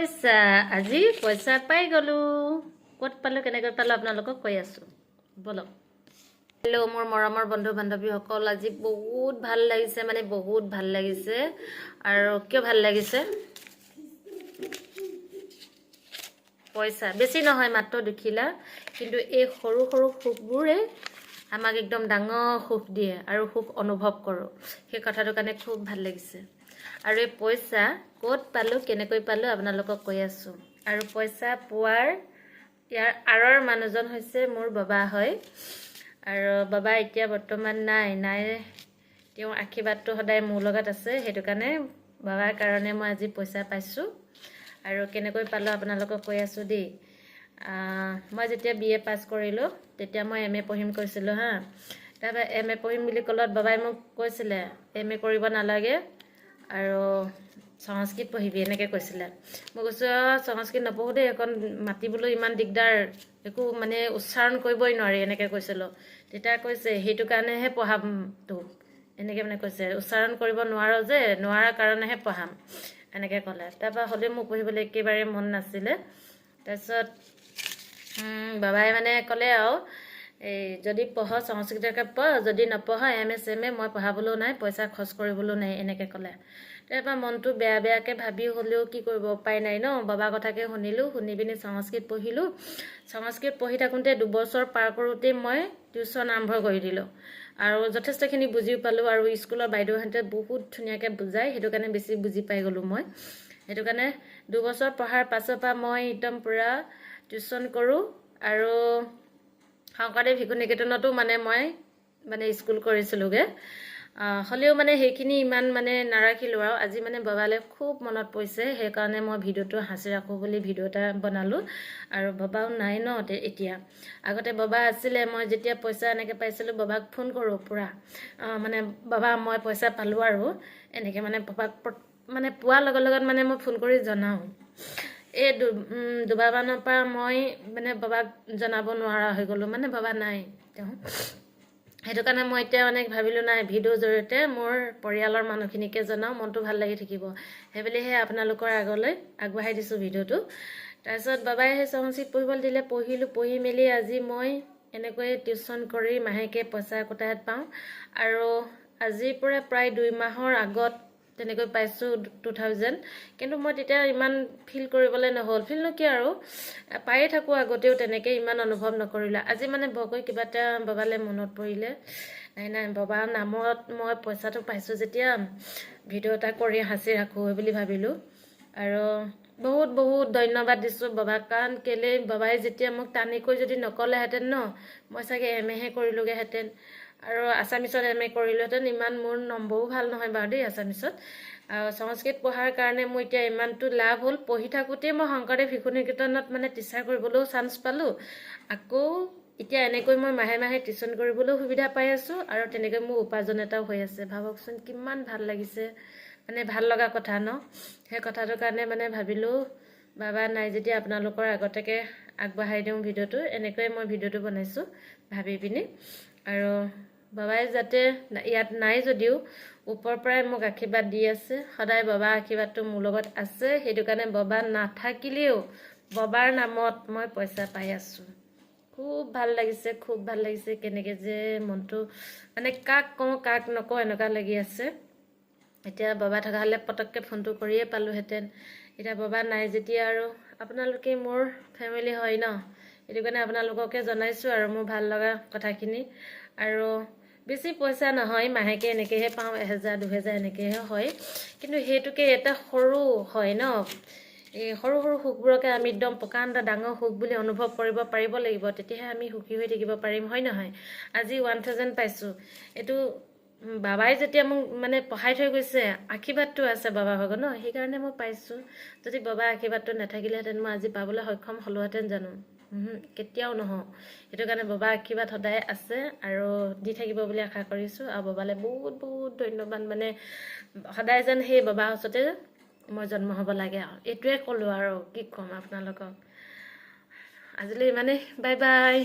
পইচা আজি পইচা পাই গলো কত পালো কেনেকৈ পালো আপোনালোকক কৈ আছো বলক হেল্ল মোৰ মৰমৰ বন্ধু বান্ধৱীসকল আজি বহুত ভাল লাগিছে মানে বহুত ভাল লাগিছে আৰু কিয় ভাল লাগিছে পইচা বেছি নহয় মাত্ৰ দেখিলা কিন্তু এই সৰু সৰু সুখবোৰে আমাক একদম ডাঙৰ সুখ দিয়ে আৰু সুখ অনুভৱ কৰো সেই কথাটো কাৰণে খুব ভাল লাগিছে আৰু এই পইচা ক'ত পালো কেনেকৈ পালো আপোনালোকক কৈ আছো আৰু পইচা পোৱাৰ ইয়াৰ আৰৰ মানুহজন হৈছে মোৰ বাবা হয় আৰু বাবা এতিয়া বৰ্তমান নাই তেওঁ আশীৰ্বাদটো সদায় মোৰ লগত আছে হেতু কাৰণে বাবাৰ কাৰণে মই আজি পইচা পাইছো আৰু কেনেকৈ পালো আপোনালোকক কৈ আছো দেই মই যেতিয়া বিএ পাস কৰিলো তেতিয়া মই এমএ পঢ়িম কৈছিলো হা তাৰপা এমএ পঢ়িম বুলি কলত বাবাই মোক কৈছিলে এমএ কৰিব নালাগে আৰু সংস্কৃত পঢ়িবি এনেকৈ কৈছিলে মই কৈছো সংস্কৃত নপঢ়ো দেই এখন মাতিবলৈ ইমান দিগদাৰ একো মানে উচ্চাৰণ কৰিবই নোৱাৰি এনেকৈ কৈছিলো তেতিয়া কৈছে হেতু কাৰণেহে পঢ়াম তো এনেকৈ মানে কৈছে উচ্চাৰণ কৰিব নোৱাৰো যে নোৱাৰা কাৰণেহে পঢ়াম এনেকৈ ক'লে তাৰপা হলে মোক পঢ়িবলৈ একেবাৰে মন নাছিলে তাৰপিছত বাবাই মানে ক'লে আৰু এই যদি পঢ় সংস্কৃতকে পঢ় যদি নপঢ় এমএ চেমএ মই পঢ়াবলৈও নাই পইচা খৰচ কৰিবলৈও নাই এনেকৈ ক'লে তাৰপা মনটো বেয়াকে ভাবি হলেও কি কৰিব উপায় নাই ন বাবা কথাকে শুনিলো শুনি পিনি সংস্কৃত পঢ়িলো সংস্কৃত পঢ়ি থাকোঁতে 2 বছৰ পাৰ কৰোঁতে মই টিউচন আৰম্ভ কৰি দিলো আৰু যথেষ্টখিনি বুজি পালো আৰু স্কুলৰ বাইদেউহঁতে বহুত ধুনীয়াকৈ বুজায় হেতু কাৰণে বেছি বুজি পাই গলো মই হেতু কাৰণে 2 বছৰ পঢ়াৰ পাছৰ পৰা মই একদম পুৰা টিউচন কৰো আৰু শংকৰদেৱ শিশু নিকেতনতো মানে স্কুল কৰিছিলোগে হলেও মানে সেইখিনি ইমান মানে নাৰাখিলো আৰু আজি মানে বাবালে খুব মনত পৰিছে সেই কাৰণে মই ভিডিওটো হাসি ৰাখো বুলি ভিডিও এটা বনালো আৰু বাবাও নাই ন এতিয়া আগতে বাবা আছিলে মই যেতিয়া পইচা এনেকৈ পাইছিলো বাবাক ফোন কৰো পুৰা মানে বাবা মই পইচা পালো আৰু এনেকৈ মানে বাবাক মানে পোৱাৰ লগত মানে মই ফোন কৰি জনাও এই দুবাৰমানৰ পৰা মই মানে বাবাক জনাব নোৱাৰা হৈ গলো মানে বাবা নাই তেওঁ হেতু কাৰণে মই এতিয়া মানে ভাবিলো নাই ভিডিওৰ জৰিয়তে মোৰ পৰিয়ালৰ মানুহখিনিকে জনাও মনটো ভাল লাগি থাকিব হেবলিহে আপোনালোকৰ আগলৈ আগবঢ়াই দিছো ভিডিওটো তাৰপিছত বাবাই সেই সংস্কৃত পঢ়িবলৈ দিলে পঢ়ি মেলি আজি মই এনেকৈ টিউচন কৰি মাহেকে পইচা কোটাত পাওঁ আৰু আজিৰ পৰা প্ৰায় 2 মাহৰ আগত তেনেকৈ পাইছো 2000 কিন্তু মই তেতিয়া ইমান ফিল কৰিবলৈ নহল ফিল নকি আৰু পায়ে থাকো আগতেও তেনেকৈ ইমান অনুভৱ নকৰিলা আজি মানে বকৈ কিবা এটা বাবালে মনত পৰিলে নাই বাবাৰ নামত মই পইচাটো পাইছো যেতিয়া ভিডিও এটা কৰি হাসি ৰাখো বুলি ভাবিলো আৰু বহুত ধন্যবাদ দিছো বাবাক কাৰণ কেলে বাবাই যেতিয়া মোক টানিকৈ যদি নকলে হেতেন ন মই চাগে এমএহে কৰিলোগে হেতেন আৰু আসামিছত এমএ কৰিলোহেঁতেন ইমান মোৰ নম্বৰো ভাল নহয় বাৰু দেই আসামিছত সংস্কৃত পঢ়াৰ কাৰণে মই এতিয়া ইমানটো লাভ হ'ল পঢ়ি থাকোঁতে মই শংকৰদেৱ শিশু নিকেতনত মানে টিচাৰ কৰিবলৈও চান্স পালো আকৌ এতিয়া এনেকৈ মই মাহে টিউচন কৰিবলৈও সুবিধা পাই আছো আৰু তেনেকৈ মোৰ উপাৰ্জন এটাও হৈ আছে ভাবকচোন কিমান ভাল লাগিছে মানে ভাল লগা কথা ন সেই কথাটোৰ কাৰণে মানে ভাবিলো বাবা নাই যেতিয়া আপোনালোকৰ আগতেকে আগবঢ়াই দিওঁ ভিডিওটো এনেকৈ মই ভিডিওটো বনাইছো ভাবি পিনি আৰু বাবাই যাতে ইয়াত নাই যদিও ওপৰৰ পৰাই মোক আশীৰ্বাদ দি আছে সদায় বাবা আশীৰ্বাদটো মোৰ লগত আছে হেতু কাৰণে বাবা নাথাকিলেও বাবাৰ নামত মই পইচা পাই আছো খুব ভাল লাগিছে কেনেকৈ যে মনটো মানে কাক কওঁ কাক নকওঁ এনেকুৱা লাগি আছে এতিয়া বাবা থকা হলে পটককে ফোনটো কৰিয়ে পালোহেঁতেন এতিয়া বাবা নাই যেতিয়া আৰু আপোনালোকে মোৰ ফেমিলি হয় ন হেতু কাৰণে আপোনালোককে জনাইছো আৰু মোৰ ভাল লগা কথাখিনি আৰু বেছি পইচা নহয় মাহেকে এনেকৈহে পাওঁ 1000 2000 এনেকৈহে হয় কিন্তু হেতুকে এটা সৰু হয় ন এই সৰু সুখবোৰকে আমি একদম প্ৰকাণ্ড ডাঙৰ সুখ বুলি অনুভৱ কৰিব পাৰিব লাগিব তেতিয়াহে আমি সুখী হৈ থাকিব পাৰিম হয় নহয় আজি 1000 পাইছো এটো বাবাই যেতিয়া মোক মানে পঢ়াই থৈ গৈছে আশীৰ্বাদটো আছে বাবা ভাগৰ ন সেই কাৰণে মই পাইছো যদি বাবা আশীৰ্বাদটো নাথাকিলেহেঁতেন মই আজি পাবলৈ সক্ষম হলোহেঁতেন জানো কেতিয়াও নহওঁ হেতু কাৰণে বাবা আশীৰ্বাদ সদায় আছে আৰু দি থাকিব বুলি আশা কৰিছো আৰু বাবালে বহুত ধন্যবাদ মানে সদায় যেন সেই বাবা ওচৰতে মই জন্ম হ'ব লাগে আৰু এইটোৱে ক'লো আৰু কি ক'ম আপোনালোকক আজিলৈ মানে বাই